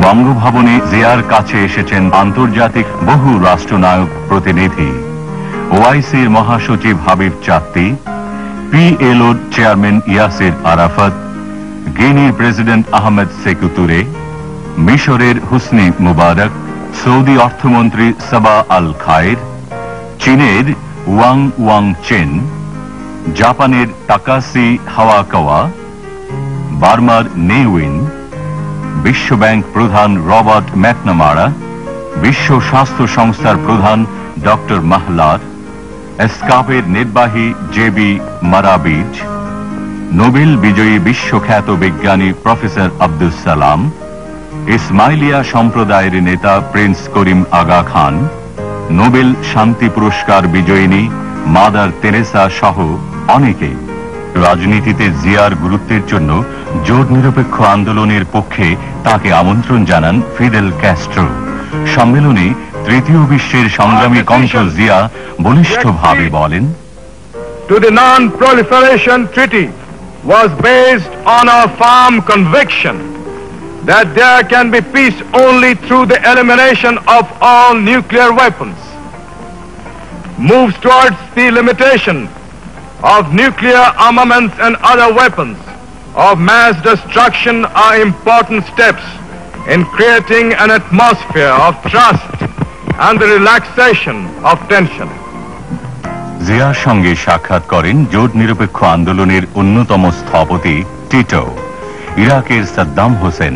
বঙ্গভবনে জিয়ার কাছে এসেছেন আন্তর্জাতিক বহু রাষ্ট্রনায়ক প্রতিনিধি, ওআইসির মহাসচিব হাবিব চাত্তি, পিএলওর চেয়ারম্যান ইয়াসির আরাফাত, গিনির প্রেসিডেন্ট আহমেদ সেকু তুরে, মিশরের হুসনি মুবারক, সৌদি অর্থমন্ত্রী সাবা আল খায়ের, চীনের ওয়াং ওয়াং চেন, জাপানের তাকাসি হাওয়াকাওয়া, বার্মার নেউইন, বিশ্বব্যাংক প্রধান রবার্ট ম্যাকনামারা, বিশ্ব স্বাস্থ্য সংস্থার প্রধান ডক্টর মাহলার, এসকাপের নির্বাহী জেবি মারাবিজ, নোবেল বিজয়ী বিশ্বখ্যাত বিজ্ঞানী প্রফেসর আব্দুল সালাম, ইসমাইলিয়া সম্প্রদায়ের নেতা প্রিন্স করিম আগা খান, নোবেল শান্তি পুরস্কার বিজয়িনী মাদার তেরেসা সহ অনেকে। রাজনীতিতে জিয়ার গুরুত্বের জন্য জোট নিরপেক্ষ আন্দোলনের পক্ষে তাকে আমন্ত্রণ জানান ফিদেল ক্যাস্ট্রো। সম্মেলনে তৃতীয় বিশ্বের সংগ্রামী কণ্ঠ জিয়া বলিষ্ঠভাবে বলেন, To the Non-Proliferation Treaty was based on a firm conviction that there can be peace only through the elimination of all nuclear weapons. Moves towards the limitation of nuclear armaments and other weapons of mass destruction are important steps in creating an atmosphere of trust and the relaxation of tension. জিয়ার সঙ্গে সাক্ষাৎ করেন জোট নিরপেক্ষ আন্দোলনের অন্যতম স্থপতি Tito, ইরাকের সাদ্দাম হোসেন,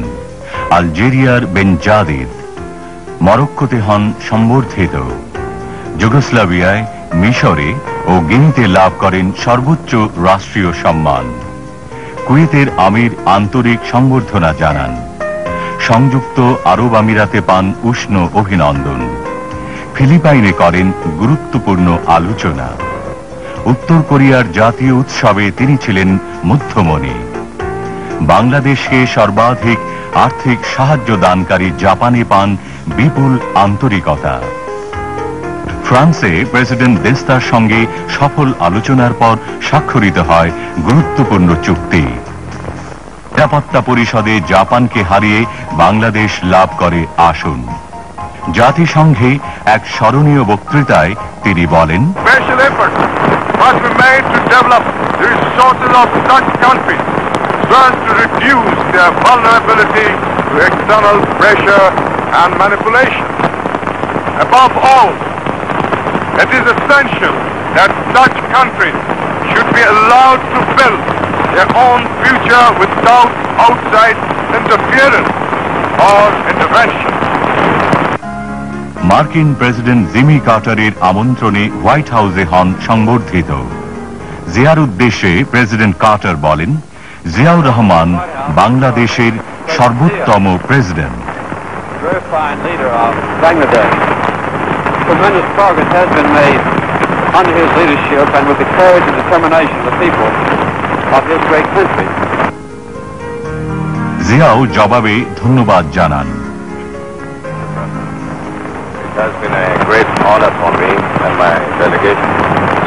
আলজেরিয়ার বেনজাদিদ, মরক্কোতে হন সম্বর্ধিত, যুগোস্লাভিয়ায়, মিশরে ও গিনিতে লাভ করেন সর্বোচ্চ রাষ্ট্রীয় সম্মান। কুয়েতের আমির আন্তরিক সংবর্ধনা জানান। সংযুক্ত আরব আমিরাতে পান উষ্ণ অভিনন্দন। ফিলিপাইনে করেন গুরুত্বপূর্ণ আলোচনা। উত্তর কোরিয়ার জাতীয় উৎসবে তিনি ছিলেন মধ্যমণি। বাংলাদেশকে সর্বাধিক আর্থিক সাহায্য দানকারী জাপানে পান বিপুল আন্তরিকতা। ফ্রান্সে প্রেসিডেন্ট দেস্তার সঙ্গে সফল আলোচনার পর স্বাক্ষরিত হয় গুরুত্বপূর্ণ চুক্তি। নিরাপত্তা পরিষদে জাপানকে হারিয়ে বাংলাদেশ লাভ করে আসন। জাতিসংঘে এক স্মরণীয় বক্তৃতায় তিনি বলেন, Special efforts must be made to develop the resources of such countries so as to reduce their vulnerability to external pressure and manipulation. Above all, it is essential that such countries should be allowed to build their own future without outside interference or intervention. মার্কিন president Jimmy কার্টারের আমন্ত্রণে white হাউসে হন সংবর্ধিত। জিয়ার উদ্দেশ্যে president Carter বলেন, জিয়াউর রহমান বাংলাদেশের সর্বোত্তম president. Tremendous progress has been made under his leadership and with the courage and determination of the people of this great country. Xiao জবাবে ধন্যবাদ জানান। It has been a great honor for me and my delegation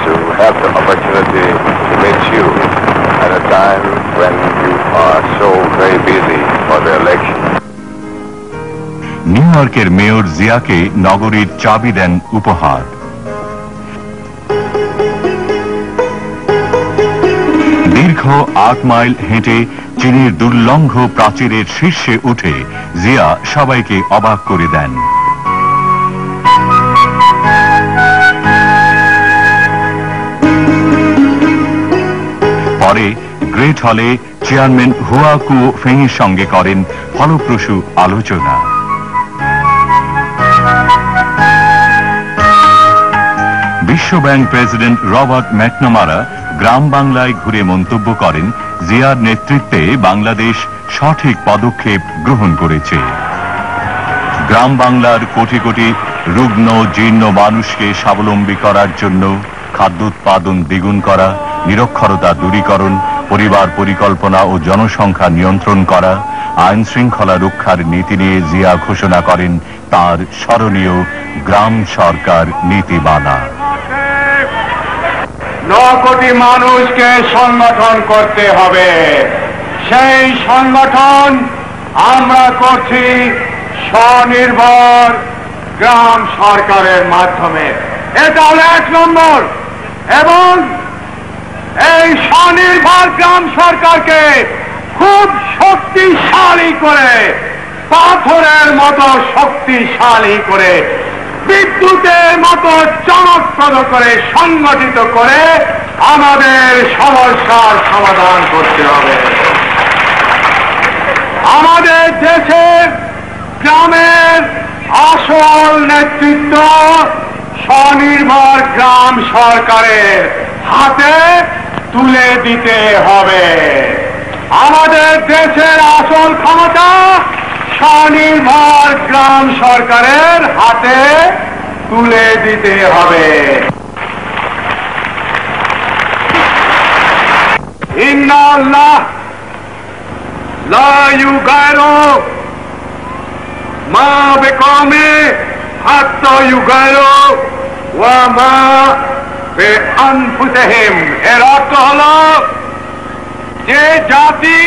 to have the opportunity to meet you at a time when you are so very busy for the election. New ইয়র্কের mayor জিয়াকে নগরীর চাবি দেন উপহার। দীর্ঘ 8 mile হেঁটে চীনের দুর্লঙ্ঘ প্রাচীরের শীর্ষে উঠে জিয়া সবাইকে অবাক করে দেন। পরে গ্রেট হলে চেয়ারম্যান হুয়া কুও ফেংয়ের সঙ্গে করেন ফলপ্রসূ আলোচনা। বিশ্বব্যাংক প্রেসিডেন্ট রবার্ট ম্যাকনামারা গ্রাম বাংলায় ঘুরে মন্তব্য করেন, জিয়ার নেতৃত্বে বাংলাদেশ সঠিক পদক্ষেপ গ্রহণ করেছে। গ্রাম বাংলার কোটি কোটি রুগ্ন জীর্ণ মানুষকে স্বাবলম্বী করার জন্য খাদ্য উৎপাদন দ্বিগুণ করা, নিরক্ষরতা দূরীকরণ, পরিবার পরিকল্পনা ও জনসংখ্যা নিয়ন্ত্রণ করা, আইন শৃঙ্খলা রক্ষার নীতি নিয়ে জিয়া ঘোষণা করেন তার স্মরণীয় গ্রাম সরকার নীতিমালা। 9 কোটি মানুষকে সংগঠন করতে হবে। সেই সংগঠন আমরা করছি স্বনির্ভর গ্রাম সরকারের মাধ্যমে। এটা হলো 1 নম্বর। এবং এই স্বনির্ভর গ্রাম সরকারকে খুব শক্তিশালী করে, পাথরের মতো শক্তিশালী করে, বিদ্যুতের মতো চমকপ্রদ করে, সংগঠিত করে আমাদের সমস্যার সমাধান করতে হবে। আমাদের দেশের গ্রামের আসল নেতৃত্ব স্বনির্ভর গ্রাম সরকারের হাতে তুলে দিতে হবে। আমাদের দেশের আসল ক্ষমতা স্বনির্ভর গ্রাম সরকারের হাতে তুলে দিতে হবে। ইন্নাল্লাহ লা ইউগাইরু মা বিকওমি হাত্তা ইউগাইরু ওয়া মা বিআনফুসিহিম। এর অর্থ হলো যে জাতি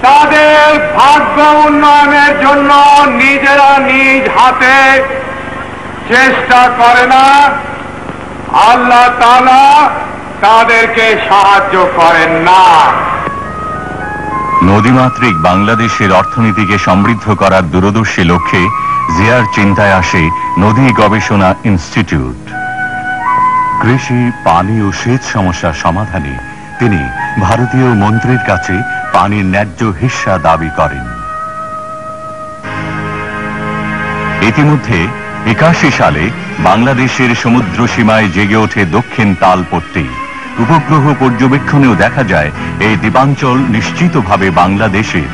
তাদের ভাগ্য উন্নয়নের জন্য নিজেরা নিজ হাতে চেষ্টা করে না, আল্লাহ তাআলা তাদেরকে সাহায্য করেন না। নদীমাতৃক বাংলাদেশের অর্থনীতিকে সমৃদ্ধ করার দূরদর্শী লক্ষ্যে জিয়ার চিন্তায় আসে নদী গবেষণা ইনস্টিটিউট। কৃষি, পানি ও সেচ সমস্যার সমাধানে তিনি ভারতীয় মন্ত্রীর কাছে পানির ন্যায্য হিস্সা দাবি করেন। ইতিমধ্যে 81 সালে বাংলাদেশের সমুদ্র সীমায় জেগে ওঠে দক্ষিণ তালপট্টি। উপগ্রহ পর্যবেক্ষণেও দেখা যায় এই দ্বীপাঞ্চল নিশ্চিতভাবে বাংলাদেশের,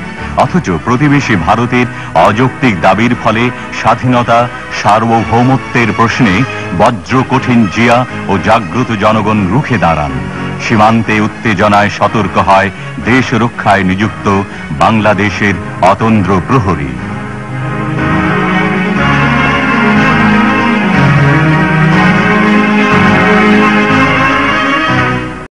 অথচ প্রতিবেশী ভারতের অযৌক্তিক দাবির ফলে স্বাধীনতা, সার্বভৌমত্বের প্রশ্নে বজ্র কঠিন জিয়া ও জাগ্রত জনগণ রুখে দাঁড়ান। সীমান্তে উত্তেজনায় সতর্ক হয় দেশ রক্ষায় নিযুক্ত বাংলাদেশের অতন্দ্র প্রহরী।